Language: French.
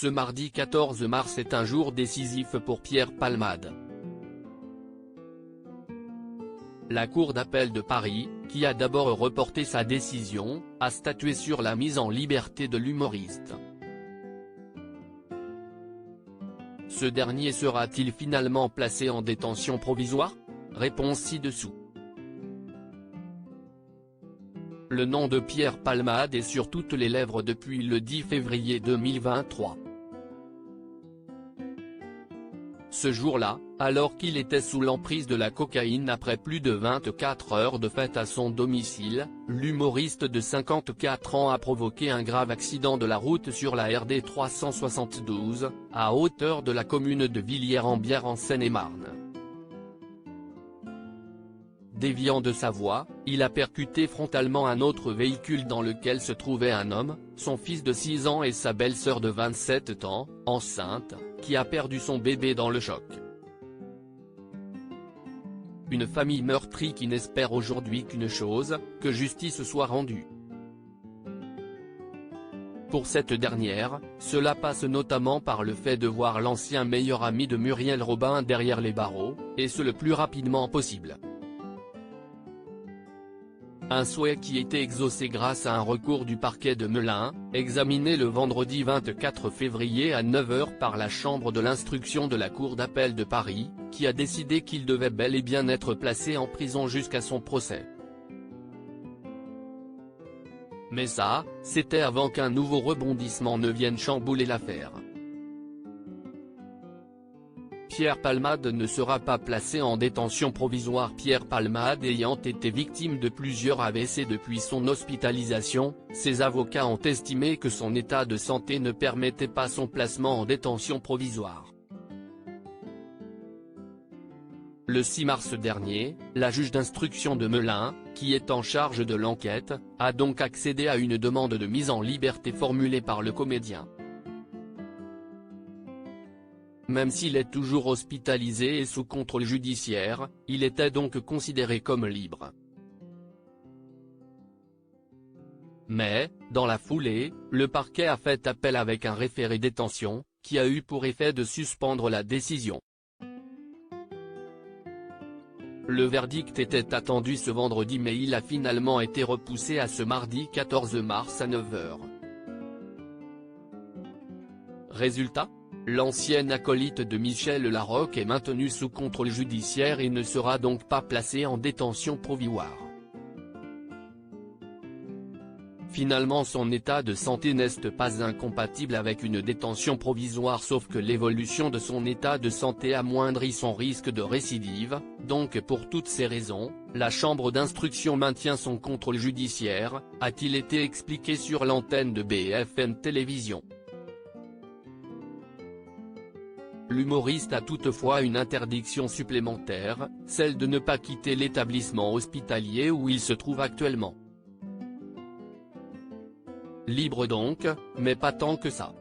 Ce mardi 14 mars est un jour décisif pour Pierre Palmade. La Cour d'appel de Paris, qui a d'abord reporté sa décision, a statué sur la mise en liberté de l'humoriste. Ce dernier sera-t-il finalement placé en détention provisoire? Réponse ci-dessous. Le nom de Pierre Palmade est sur toutes les lèvres depuis le 10 février 2023. Ce jour-là, alors qu'il était sous l'emprise de la cocaïne après plus de 24 heures de fête à son domicile, l'humoriste de 54 ans a provoqué un grave accident de la route sur la RD 372, à hauteur de la commune de Villiers-en-Bière en Seine-et-Marne. Déviant de sa voie, il a percuté frontalement un autre véhicule dans lequel se trouvait un homme, son fils de 6 ans et sa belle-sœur de 27 ans, enceinte, qui a perdu son bébé dans le choc. Une famille meurtrie qui n'espère aujourd'hui qu'une chose, que justice soit rendue. Pour cette dernière, cela passe notamment par le fait de voir l'ancien meilleur ami de Muriel Robin derrière les barreaux, et ce le plus rapidement possible. Un souhait qui était exaucé grâce à un recours du parquet de Melun, examiné le vendredi 24 février à 9 h par la chambre de l'instruction de la Cour d'appel de Paris, qui a décidé qu'il devait bel et bien être placé en prison jusqu'à son procès. Mais ça, c'était avant qu'un nouveau rebondissement ne vienne chambouler l'affaire. Pierre Palmade ne sera pas placé en détention provisoire. Pierre Palmade ayant été victime de plusieurs AVC depuis son hospitalisation, ses avocats ont estimé que son état de santé ne permettait pas son placement en détention provisoire. Le 6 mars dernier, la juge d'instruction de Melun, qui est en charge de l'enquête, a donc accédé à une demande de mise en liberté formulée par le comédien. Même s'il est toujours hospitalisé et sous contrôle judiciaire, il était donc considéré comme libre. Mais, dans la foulée, le parquet a fait appel avec un référé détention, qui a eu pour effet de suspendre la décision. Le verdict était attendu ce vendredi mais il a finalement été repoussé à ce mardi 14 mars à 9 h. Résultat ? L'ancien acolyte de Michel Larocque est maintenu sous contrôle judiciaire et ne sera donc pas placé en détention provisoire. Finalement son état de santé n'est pas incompatible avec une détention provisoire sauf que l'évolution de son état de santé amoindrit son risque de récidive, donc pour toutes ces raisons, la chambre d'instruction maintient son contrôle judiciaire, a-t-il été expliqué sur l'antenne de BFM Télévision. L'humoriste a toutefois une interdiction supplémentaire, celle de ne pas quitter l'établissement hospitalier où il se trouve actuellement. Libre donc, mais pas tant que ça.